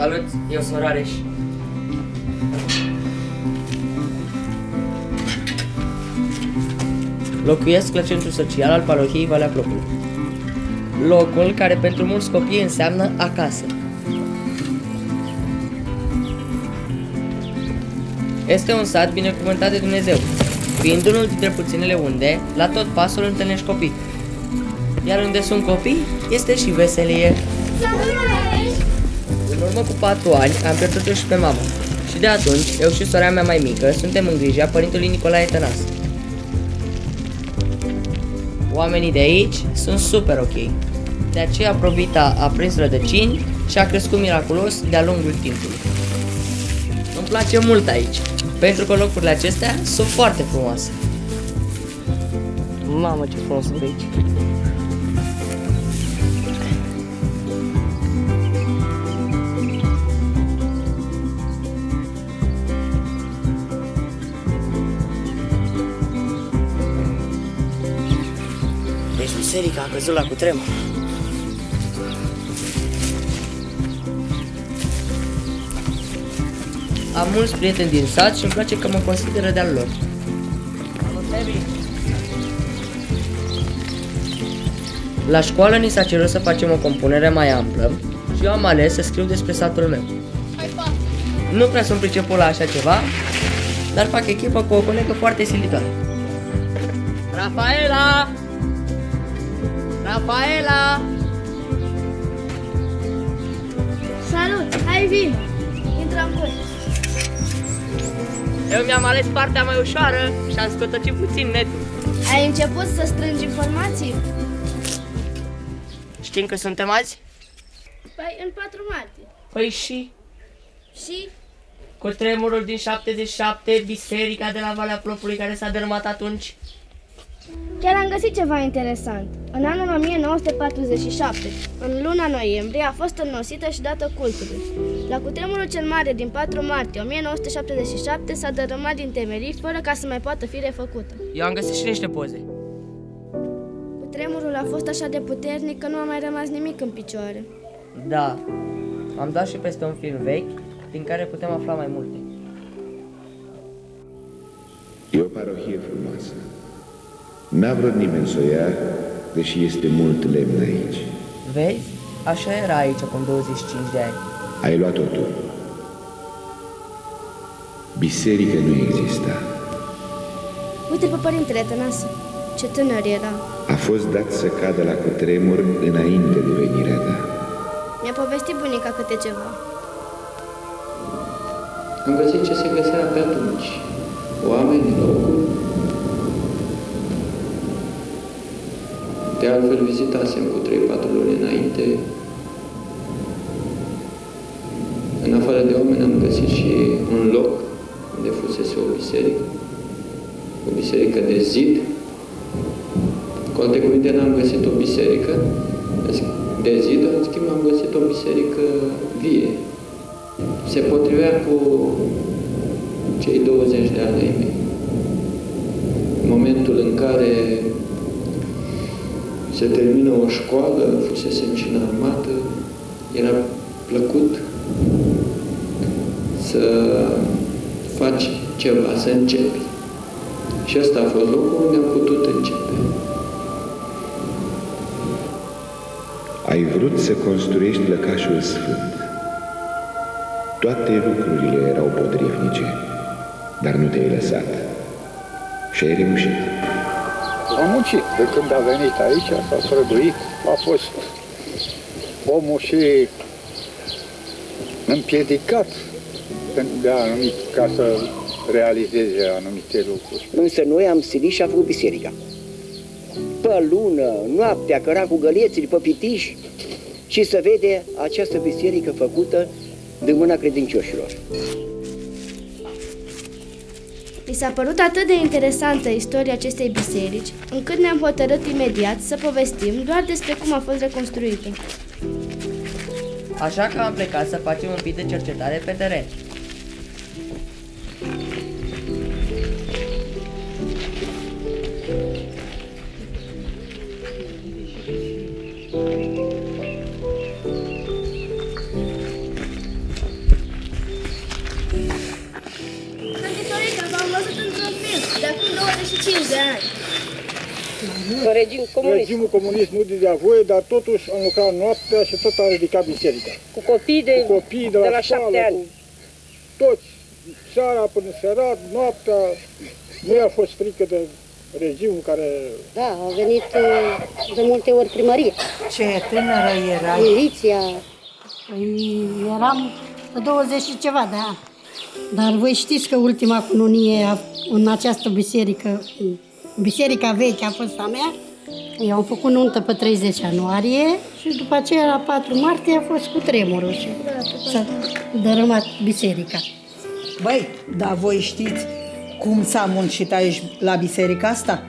Salut, eu sunt Rareș. Locuiesc la centrul social al parohiei Valea Plopului. Locul care pentru mulți copii înseamnă acasă. Este un sat binecuvântat de Dumnezeu, fiind unul dintre puținele unde, la tot pasul, întâlnești copii. Iar unde sunt copii, este și veselie. În urmă cu 4 ani am pierdut-o și pe mama. Și de atunci, eu și sora mea mai mică suntem în grija părintelui Nicolae Tănase. Oamenii de aici sunt super ok. De aceea Provita a prins rădăcini și a crescut miraculos de-a lungul timpului. Îmi place mult aici, pentru că locurile acestea sunt foarte frumoase. Mamă, ce frumos e aici! Deci biserica a căzut la cutremur. Am mulți prieteni din sat și îmi place că mă consideră de-al lor. La școală ni s-a cerut să facem o compunere mai amplă și eu am ales să scriu despre satul meu. Nu prea sunt priceput la așa ceva, dar fac echipă cu o colegă foarte silitoare. Rafaela! Rafaela! Salut! Hai, vin! Intră în voi! Eu mi-am ales partea mai ușoară și am scotocit puțin netul. Ai început să strângi informații? Știm că suntem azi? Păi, în 4 martie. Păi și Și? cu tremurul din 77, biserica de la Valea Plopului care s-a dărâmat atunci. Chiar am găsit ceva interesant. În anul 1947, în luna noiembrie, a fost înnosită și dată cultului. La cutremurul cel mare din 4 martie 1977 s-a dărâmat din temelii fără ca să mai poată fi refăcută. Eu am găsit și niște poze. Cutremurul a fost așa de puternic că nu a mai rămas nimic în picioare. Da, am dat și peste un film vechi din care putem afla mai multe. E o parohie frumoasă. N-a vrut nimeni să o ia, deși este mult lemn aici. Vezi? Așa era aici acum 25 de ani. Ai luat totul. Biserică nu exista. Uite pe părintele Tănase, ce tânăr era. A fost dat să cadă la cutremur înainte de venirea ta. Mi-a povestit bunica câte ceva. Am găsit ce se găsea pe atunci. Oameni, locuri. De altfel vizitasem cu 3-4 luni înainte. În afară de oameni am găsit și un loc unde fusese o biserică. O biserică de zid. Cu alte cuvinte, n-am găsit o biserică de zid, în schimb am găsit o biserică vie. Se potrivea cu cei 20 de ani ai mei. În momentul în care se termină o școală, fusesem și în armată, era plăcut să faci ceva, să începi. Și ăsta a fost locul unde am putut începe. Ai vrut să construiești lăcașul sfânt. Toate lucrurile erau potrivnice, dar nu te-ai lăsat. Și ai reușit. Am muncit. De când a venit aici, s-a străduit, a fost omul și împiedicat de anumit, ca să realizeze anumite lucruri. Însă noi am silit și a făcut biserica. Pe lună, noaptea, căra cu gălețile pe pitiși și să vede această biserică făcută de mâna credincioșilor. Mi s-a părut atât de interesantă istoria acestei biserici, încât ne-am hotărât imediat să povestim doar despre cum a fost reconstruită. Așa că am plecat să facem un pic de cercetare pe teren. de ani. Regim comunist. Regimul comunist nu dădea voie, dar totuși am lucrat noaptea și tot a ridicat biserica. Cu copii de la 7 ani. Cu toți, seara până seara, noaptea, nu i-a fost frică de regimul care... Da, a venit de multe ori primăria. Ce tânără erai? Miliția. Eram 20 și ceva de ani. Dar voi știți că ultima cununie în această biserică, biserica veche a fost a mea. Eu am făcut nuntă pe 30 ianuarie și după aceea la 4 martie a fost cu tremurul și s-a dărâmat biserica. Băi, dar voi știți cum s-a muncit aici la biserica asta?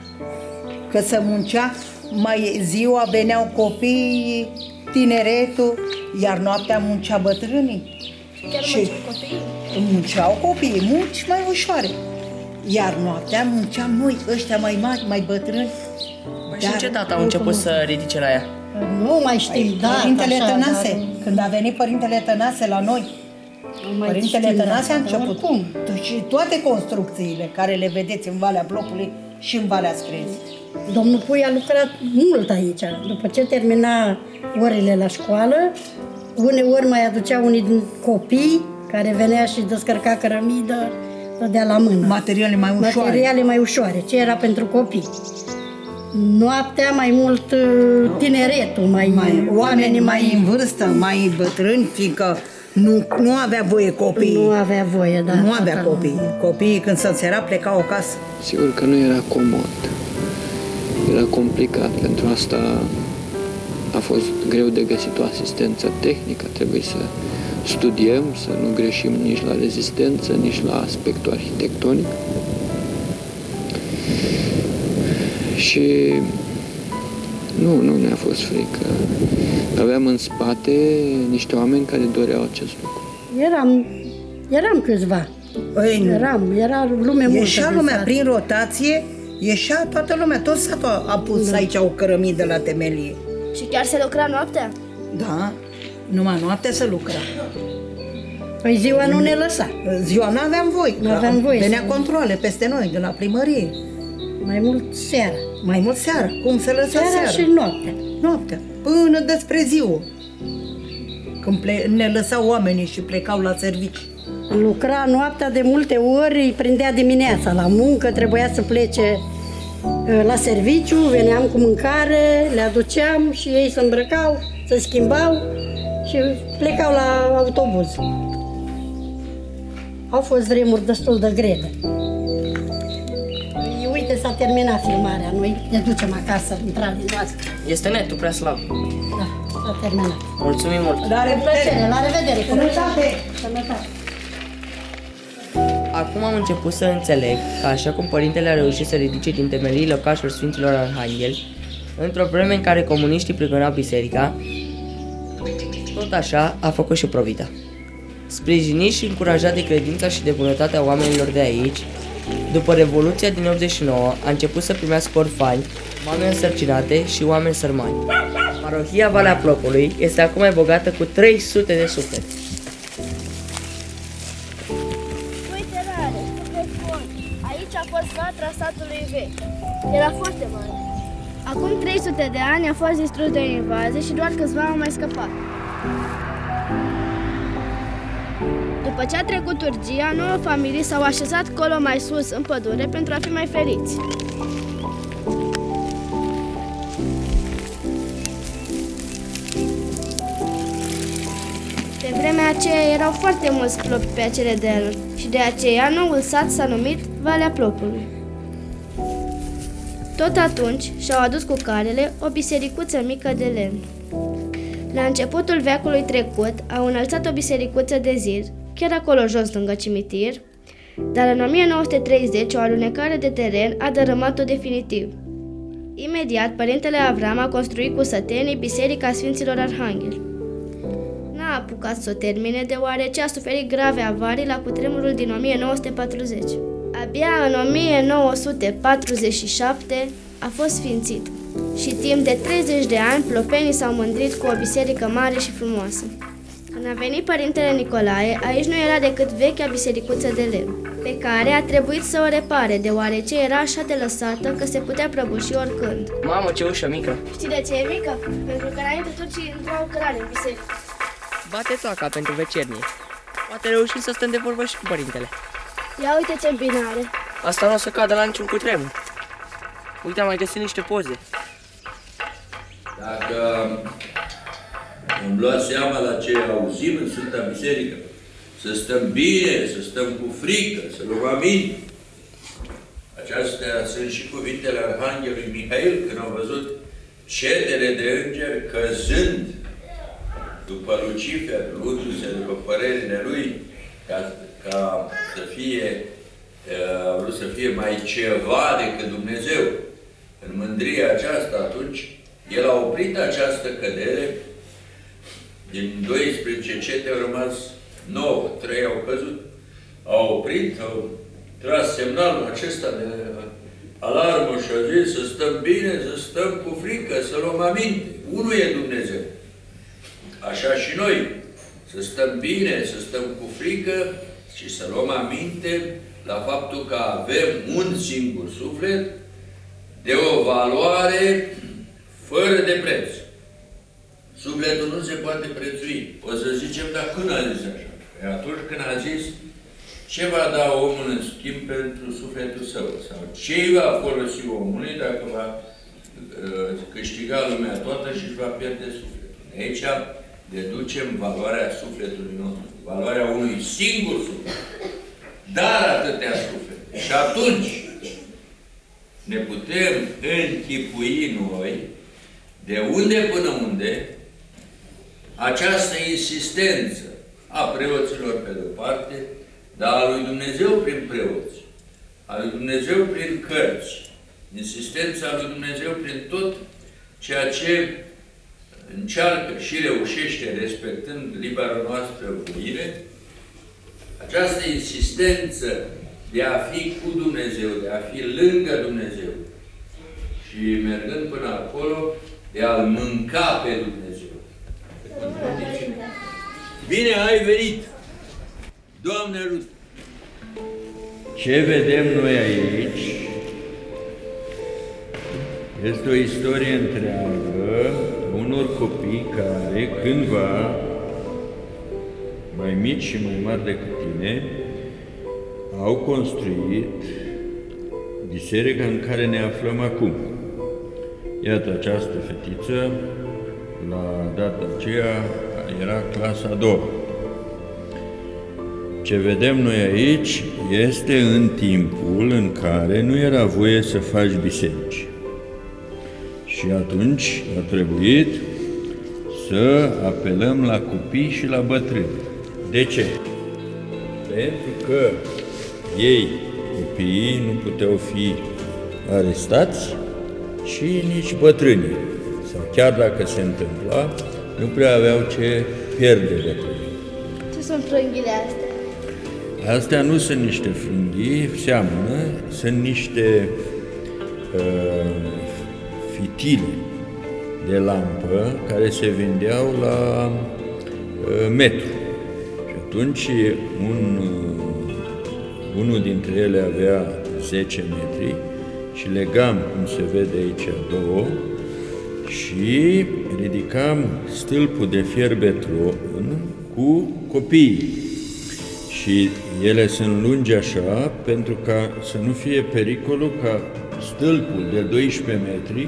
Că se muncea, mai ziua veneau copiii, tineretul, iar noaptea muncea bătrânii. Chiar Munceau copiii, munci mai ușoare. Iar noaptea munceam noi, ăștia mai mari, mai bătrâni. Și în ce dată au început să ridice la ea? Nu mai știu, da, Părintele așa, Tănase, dar când a venit Părintele Tănase la noi, nu mai Părintele știu, Tănase a dar început. oricum. Și toate construcțiile care le vedeți în Valea Blocului și în Valea Screzi. Domnul Pui a lucrat mult aici. După ce termina orele la școală, uneori mai aducea unii din copii care venea și descărca cărămidă, dădea la mână. Materiale mai ușoare. Materiale mai ușoare, ce era pentru copii. Noaptea mai mult tineretul, Oamenii mai în vârstă, mai bătrâni, fiindcă nu avea voie copii. Nu avea voie, da. Nu avea total. copii. Copiii când se seara plecau acasă. Sigur că nu era comod. Era complicat. Pentru asta a fost greu de găsit o asistență tehnică. Trebuie să studiem, să nu greșim nici la rezistență, nici la aspectul arhitectonic. Și nu ne-a fost frică. Aveam în spate niște oameni care doreau acest lucru. Eram câțiva. Era lume multă. Ieșea din lumea sat. prin rotație, ieșea toată lumea, tot satul a pus aici o cărămidă la temelie. Și chiar se lucra noaptea? Da, numai noaptea se lucra. Păi ziua nu ne lăsa. Ziua nu aveam voie. N-aveam voie Venea să- controle peste noi, de la primărie. Mai mult seara. Mai mult seara. Cum se lăsa seara? Și noaptea. Noaptea. Până despre ziua. Când ne lăsau oamenii și plecau la servici. Lucra noaptea de multe ori, îi prindea dimineața la muncă, trebuia să plece la serviciu, veneam cu mâncare, le aduceam și ei se îmbrăcau, se schimbau și plecau la autobuz. Au fost vremuri destul de grele. Uite, s-a terminat filmarea, noi ne ducem acasă, intrarea noastră. Este netul prea slab. Da, s-a terminat. Mulțumim mult! La Plăcere, la revedere! Sănătate! Sănătate! Acum am început să înțeleg că așa cum părintele a reușit să ridice din temelii locașul Sfinților Arhangheli, într-o vreme în care comuniștii prigonau biserica, tot așa a făcut și Provita. Sprijinit și încurajat de credința și de bunătatea oamenilor de aici, după Revoluția din 89 a început să primească orfani, mame însărcinate și oameni sărmani. Parohia Valea Plopului este acum mai bogată cu 300 de suflete. Uite, Rare, super frumos. Aici a fost vatra satului vechi. Era foarte mare. Acum 300 de ani a fost distrus de o invazie și doar câțiva au mai scăpat. După ce a trecut urgia, 9 familii s-au așezat colo mai sus în pădure pentru a fi mai feriți. Pe vremea aceea erau foarte mulți plopi pe acele dealuri și de aceea noul sat s-a numit Valea Plopului. Tot atunci și-au adus cu carele o bisericuță mică de lemn. La începutul veacului trecut au înălțat o bisericuță de zid, chiar acolo jos lângă cimitir, dar în 1930 o alunecare de teren a dărâmat-o definitiv. Imediat, părintele Avram a construit cu sătenii Biserica Sfinților Arhangheli. N-a apucat să o termine deoarece a suferit grave avarii la cutremurul din 1940. Abia în 1947 a fost sfințit și timp de 30 de ani plopenii s-au mândrit cu o biserică mare și frumoasă. Când a venit Părintele Nicolae, aici nu era decât vechea bisericuță de lemn, pe care a trebuit să o repare, deoarece era așa de lăsată că se putea prăbuși oricând. Mamă, ce ușă mică! Știi de ce e mică? Pentru că înainte turcii intrau cărare în biserică. Bate toaca pentru vecernie. Poate reușim să stăm de vorbă și cu părintele. Ia uite ce bine are. Asta nu o să cadă la niciun cutremur. Uite, am mai găsit niște poze. Dacă îmi luați seama la ce auzim în Sfânta Biserică, să stăm bine, să stăm cu frică, să luăm aminte. Acestea sunt și cuvintele Arhanghelului Mihail, când au văzut cetele de îngeri căzând după Lucifer, luându-se după părerile lui, ca să fie, vrut să fie mai ceva decât Dumnezeu. În mândria aceasta, atunci, el a oprit această cădere. Din 12 cete au rămas 9, 3 au căzut. Au oprit, au tras semnalul acesta de alarmă și au zis să stăm bine, să stăm cu frică, să luăm aminte. Unul e Dumnezeu. Așa și noi, să stăm bine, să stăm cu frică și să luăm aminte la faptul că avem un singur suflet de o valoare fără de preț. Sufletul nu se poate prețui. O să zicem, dar când a zis așa? Păi atunci când a zis ce va da omul în schimb pentru sufletul său? Sau ce îi va folosi omului dacă va câștiga lumea toată și își va pierde sufletul? De aici deducem valoarea sufletului nostru, valoarea unui singur suflet, dar atâtea suflete. Și atunci ne putem închipui noi de unde până unde această insistență a preoților pe de-o parte, dar a lui Dumnezeu prin preoți, a lui Dumnezeu prin cărți, insistența lui Dumnezeu prin tot ceea ce încearcă și reușește respectând libera noastră voire, această insistență de a fi cu Dumnezeu, de a fi lângă Dumnezeu și mergând până acolo, de a-L mânca pe Dumnezeu. Bine ai venit! Doamne ajută! Ce vedem noi aici este o istorie întreagă unor copii care cândva, mai mici și mai mari decât tine, au construit biserica în care ne aflăm acum. Iată, această fetiță, la data aceea, era clasa a doua. Ce vedem noi aici este în timpul în care nu era voie să faci biserici. Și atunci a trebuit să apelăm la copii și la bătrâni. De ce? Pentru că ei, copiii, nu puteau fi arestați și nici bătrânii. Sau chiar dacă se întâmpla, nu prea aveau ce pierde bătrânii. Ce sunt frânghile astea? Astea nu sunt niște frânghii, seamănă, sunt niște fitile de lampă care se vindeau la metru. Și atunci unul dintre ele avea 10 metri și legam, cum se vede aici, două și ridicam stâlpul de fier beton cu copiii. Și ele sunt lungi așa pentru ca să nu fie pericolul ca stâlpul de 12 metri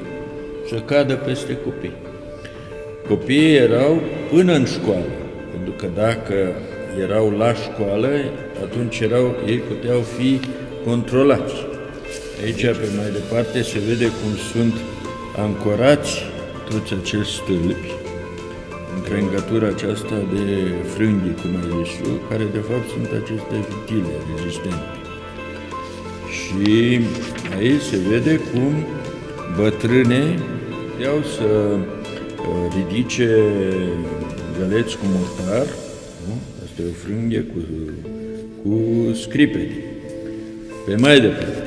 să cadă peste copii. Copiii erau până în școală, pentru că dacă erau la școală, atunci ei puteau fi controlați. Aici, pe mai departe, se vede cum sunt ancorați toți acești stâlpi în crengătura aceasta de frânghii, cum ai zis tu, care de fapt sunt aceste fitile rezistente. Și aici se vede cum bătrâne puteau să ridice găleți cu mortar, nu? Asta e o frânghie cu scripete. Pe mai departe.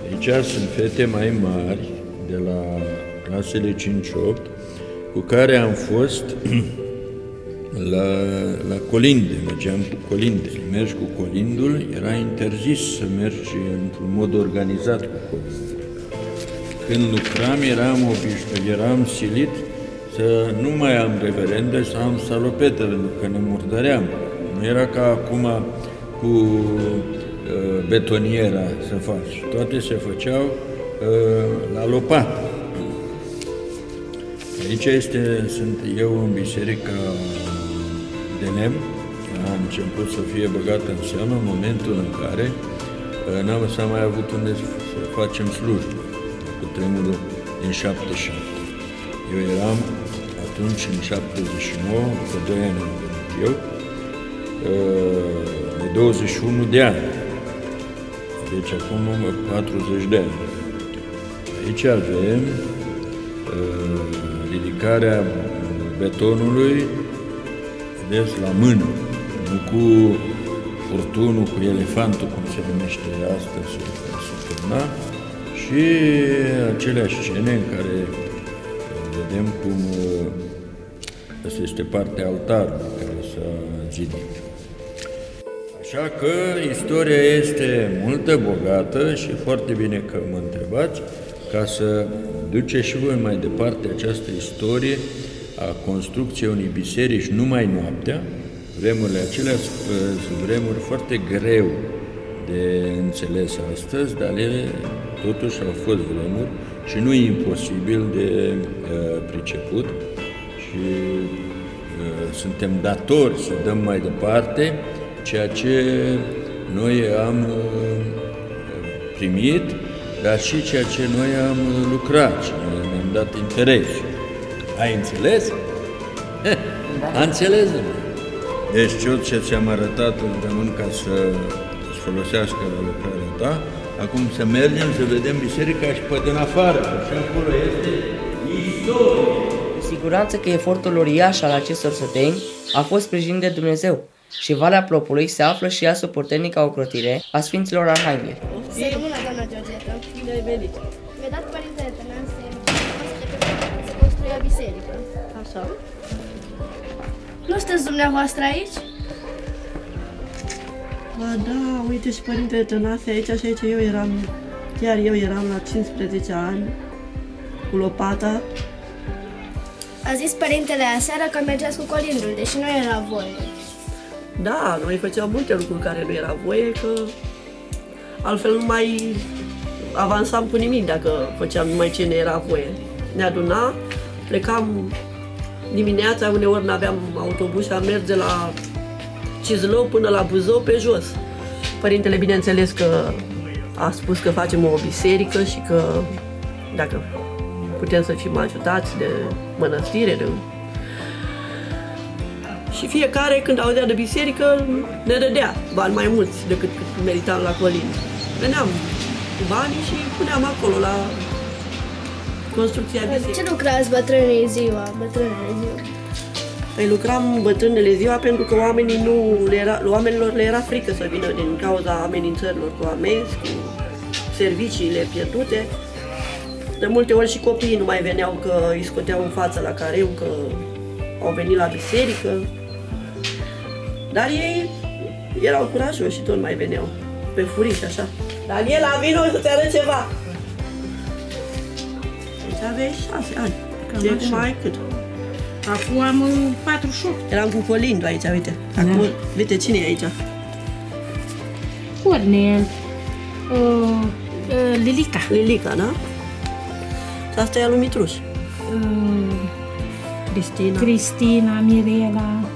Aici sunt fete mai mari, de la clasele 5-8, cu care am fost la colinde, mergeam cu colindele. Mergi cu colindul, era interzis să mergi într-un mod organizat cu colindul. Când lucram, eram silit să nu mai am reverende, să am salopete, pentru că ne murdăream. Nu era ca acum cu betoniera să faci. Toate se făceau la lopată. Aici sunt eu în biserica de lemn. A început să fie băgată în seamă în momentul în care s-a mai avut unde să facem slujbă, cu tremurul din 77. Eu eram atunci în 79, după 2 ani am venit eu, de 21 de ani. Deci acum 40 de ani. Aici avem ridicarea betonului, vedeți, la mână, nu cu furtunul, cu elefantul, cum se numește astăzi, săptămâna, și aceleași scene în care vedem cum asta este partea altarului care s-a zidit. Așa că istoria este multă, bogată și foarte bine că mă întrebați, ca să duceți și voi mai departe această istorie a construcției unei biserici numai noaptea. Vremurile acelea sunt vremuri foarte greu de înțeles astăzi, dar ele totuși au fost vremuri și nu e imposibil de priceput și suntem datori să dăm mai departe ceea ce noi am primit, dar și ceea ce noi am lucrat și ne-am dat interes. Ai înțeles? A înțeles? Deci tot ce ți-am arătat îți rămân ca să-ți folosească la lucrarea ta. Acum să mergem să vedem biserica și pe din afară, și acolo este istorie. Cu siguranță că efortul uriaș al acestor săteni a fost sprijinit de Dumnezeu și Valea Plopului se află și ea sub puternica ocrotire a Sfinților Arhangheli. Să rămână, doamna Georgeta. Bine ai venit. Mi-a dat părintele Tănase să construia biserică. Așa. Nu sunteți dumneavoastră aici? Ba da, uite și părintele Tănase aici și aici chiar eu eram la 15 ani, cu lopata. A zis părintele aseară că mergeați cu colindul, deși nu era voie. Da, noi făceam multe lucruri care nu era voie, că altfel nu mai avansam cu nimic dacă făceam numai ce ne era voie. Ne aduna, plecam dimineața, uneori n-aveam autobuz și am mers de la Cizlău până la Buzău pe jos. Părintele, bineînțeles că a spus că facem o biserică și că dacă putem să fim ajutați de mănăstire, și fiecare, când auzea de biserică, ne dădea bani mai mulți decât meritam la Colind. Veneam cu banii și puneam acolo la construcția bisericii. Ce lucrați bătrânii ziua? Păi lucram bătrânele ziua pentru că oamenilor le era frică să vină din cauza amenințărilor cu amenzi, cu serviciile pierdute. De multe ori și copiii nu mai veneau, că îi scoteau în față la careu că au venit la biserică. Dar ei erau curajoși și tot mai veneau pe furiș așa. Daniela, vino să-ți arăt ceva! Deci aveai 6 ani. De acum ai cât? Acum am 48. Eram cu Colindu aici, uite. Acum, uite cine e aici? Cornel, Lilica. Lilica, da? Și asta e al lui Mitruș. Cristina, Mirela,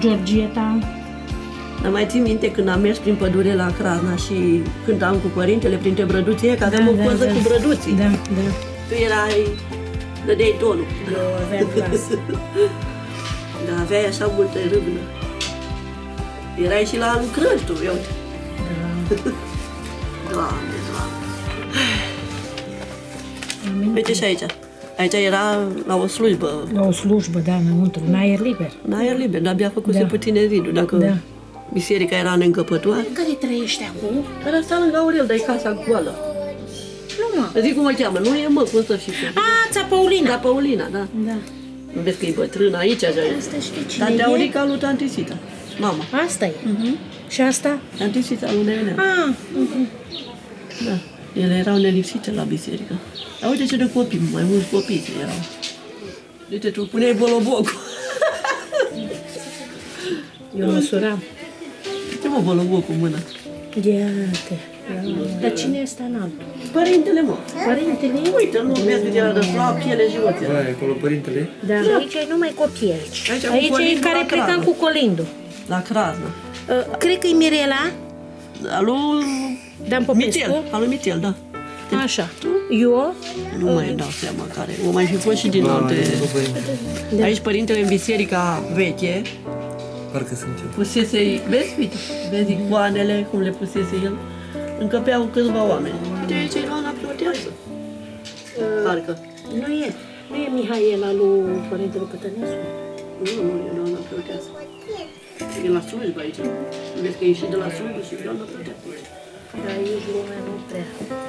Georgeta. Dar mai țin minte când am mers prin pădure la Crana și când am cu părintele printre brăduții, că aveam o poză cu brăduții. Da. Tu erai, dădeai tonul. Eu aveam clasă. Da, aveai așa multă râvnă. Erai și la lucrări tu, eu. Da. Doamne. Uite și aici. Aici era la o slujbă. La o slujbă, da, înăuntru, în aer liber. În aer liber, dar abia făcuse puține riduri, dacă biserica era neîncăpătoare. Care trăiește acum? Care stă lângă Aurel, dar e casa goală. Nu, mă. Zic cum îl cheamă, nu e, mă, cum să știi. Ța Paulina. Da, Paulina, da. Da. Nu vezi că e bătrân aici, așa e. Asta știi cine Tantea e? Aurica lui Tanti Sita, mama. Asta e. Și asta? Tanti Sita lui Nenea. Ah, Da, ele erau nelipsite la biserică. Dar uite ce de copii, mai mulți copii erau. Uite, tu puneai bolobocul. eu măsuram. Uite mă bolobocul cu mâna. Iată. Dar cine este în altul? Părintele, mă. Părintele? Uite, nu vezi că era de flac, piele și oțel. Da, acolo părintele. Da, aici e numai copii aici. Aici cu Aici e Colindu care la plecam Crana. cu Colindu. La Crasna. Cred că e Mirela. Al lui Dan Popescu. Mitel, al lui Mitel, da. Așa. Eu? Nu mai dau seama care. O mai fi fost și din alte... Aici părintele în biserica veche Parcă sunt eu. pusese, vezi, vezi icoanele, cum le pusese el, încăpeau câțiva oameni. Uite, aici e Ioana Preoteasă. Parcă. Nu e Mihaela lui Părintele Pătănescu? Nu e Ioana Preoteasă. E la slujbă aici. Vezi că e ieșit de la slujbă și Ioana Preoteasă. Dar aici lumea nu prea.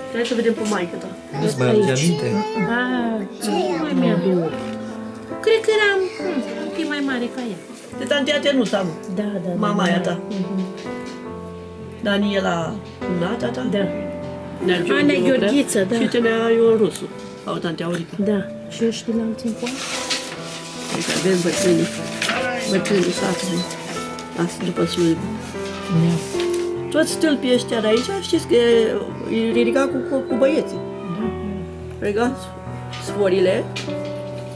Trebuie să vedem pe maică ta. Nu-ți mai aduce aminte? Ce mai mi-aduc? Cred că eram un pic mai mare ca ea. De tantea Tenuța, mă. Da. Mama aia ta. Daniela, nata ta? Da. Nea Ana Gheorghiță, da. Și Tenea Ion Rusu. Au tantea Aurica. Da. Și eu știu la alții în Deci avem bătrânii satului. Asta după slujbă. Da. Toți stâlpii ăștia de aici, știți că îi ridica cu băieții. Da. Ridica sforile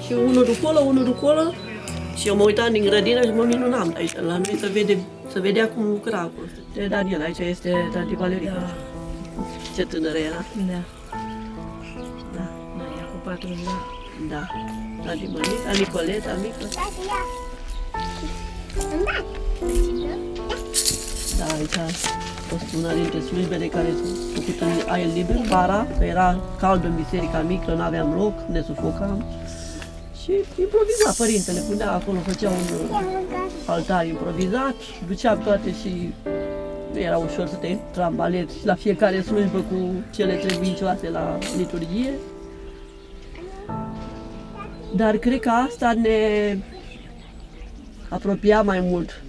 și unul după ăla. Și eu mă uitam din grădină și mă minunam aici. La noi se vedea cum lucra acolo. De Daniel, aici este tanti Valerica. Da. Ce tânără era. Da. Da. Ea cu 40 de ani. Da. Tanti Mănica, Nicoleta, mică. Da, aici a fost una dintre slujbele care s-au făcut în aer liber, vara, că era cald în biserica mică, nu aveam loc, ne sufocam. Și improvizat părintele, punea acolo, făcea un altar improvizat, ducea toate și nu era ușor să te trambalezi la fiecare slujbă cu cele trebuincioase la liturghie. Dar cred că asta ne apropia mai mult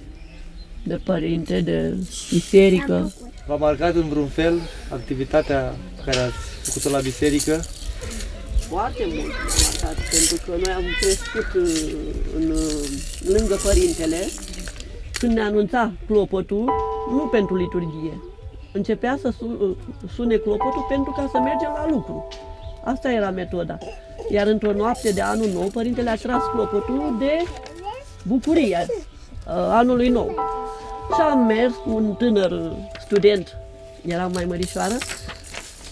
de părinte, de biserică. V-a marcat în vreun fel activitatea care ați făcut-o la biserică? Foarte mult m-a marcat, pentru că noi am crescut lângă părintele. Când ne anunța clopotul, nu pentru liturghie, începea să sune clopotul pentru ca să mergem la lucru. Asta era metoda. Iar într-o noapte de anul nou, părintele a tras clopotul de bucurie anului nou. Și am mers cu un tânăr student, eram mai mărișoară,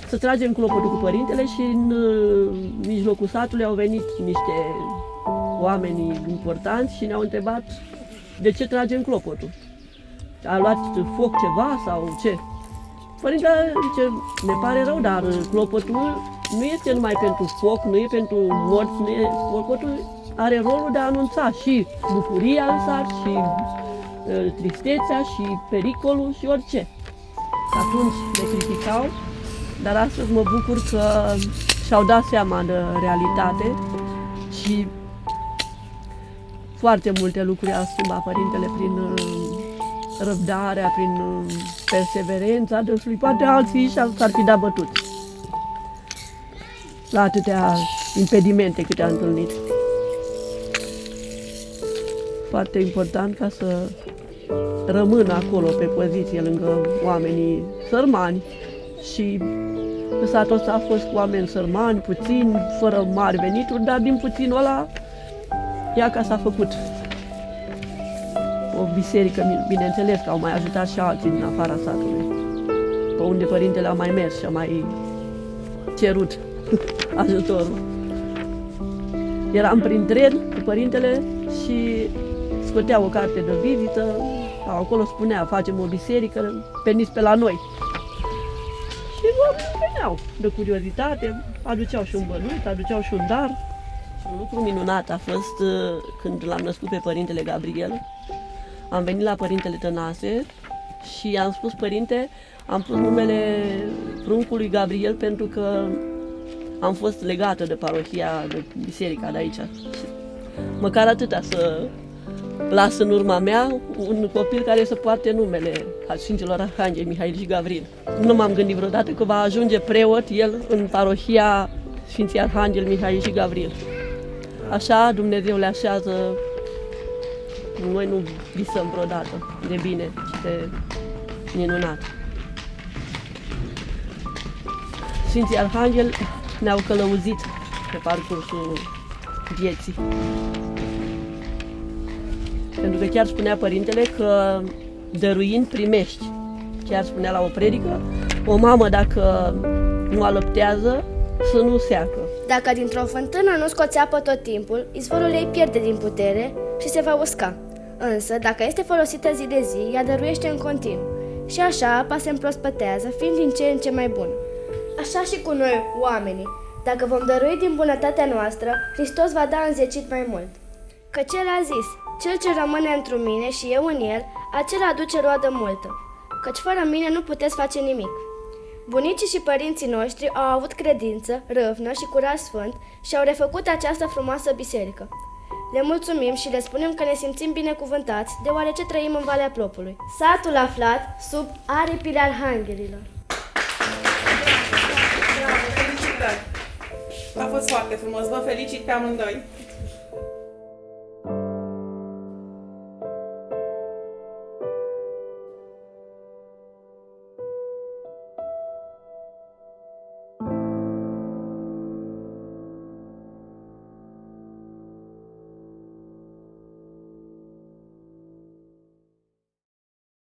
să tragem clopotul cu părintele și în mijlocul satului au venit niște oameni importanți și ne-au întrebat de ce tragem clopotul. A luat foc ceva sau ce? Părintele zice, ne pare rău, dar clopotul nu este numai pentru foc, nu e pentru morți, clopotul are rolul de a anunța și bucuria în sat, și tristețea, și pericolul, și orice. Atunci ne criticau, dar astăzi mă bucur că și-au dat seama de realitate și foarte multe lucruri a schimbat părintele prin răbdarea, prin perseverența dânsului. Poate alții s-ar fi dat bătuți la atâtea impedimente câte a întâlnit. Foarte important ca să rămână acolo pe poziție lângă oamenii sărmani și satul ăsta a fost cu oameni sărmani, puțini, fără mari venituri, dar din puținul ăla ia ca s-a făcut o biserică, bineînțeles că au mai ajutat și alții din afara satului, pe unde părintele a mai mers și a mai cerut ajutorul. Eram prin tren cu părintele și scotea o carte de vizită, acolo spunea, facem o biserică, veniți pe la noi. Și oamenii veneau de curiozitate, aduceau și un bănuț, aduceau și un dar. Un lucru minunat a fost când l-am născut pe părintele Gabriel. Am venit la părintele Tănase și am spus, părinte, am pus numele pruncului Gabriel pentru că am fost legată de parohia, de biserica de aici. măcar atâta să las în urma mea un copil care să poarte numele Sfinților Arhanghel Mihail și Gavril. Nu m-am gândit vreodată că va ajunge preot el în parohia Sfinții Arhanghel Mihail și Gavril. Așa Dumnezeu le așează. Noi nu visăm vreodată de bine și de minunat. Sfinții Arhanghel ne-au călăuzit pe parcursul vieții. Pentru că chiar spunea Părintele că dăruind primești. Chiar spunea la o predică, o mamă dacă nu alăptează, să nu seacă. Dacă dintr-o fântână nu scoți apă tot timpul, izvorul ei pierde din putere și se va usca. Însă, dacă este folosită zi de zi, ea dăruiește în continuu. Și așa apa se împrospătează, fiind din ce în ce mai bună. Așa și cu noi, oamenii. Dacă vom dărui din bunătatea noastră, Hristos va da înzecit mai mult. Căci El a zis, cel ce rămâne într mine și eu în el, acela aduce roadă multă. Căci fără mine nu puteți face nimic. Bunicii și părinții noștri au avut credință, râvnă și curaj sfânt și au refăcut această frumoasă biserică. Le mulțumim și le spunem că ne simțim binecuvântați, deoarece trăim în Valea Plopului, satul aflat sub aripile arhanghelilor. Bravo, felicitări! A fost foarte frumos, vă felicit pe amândoi!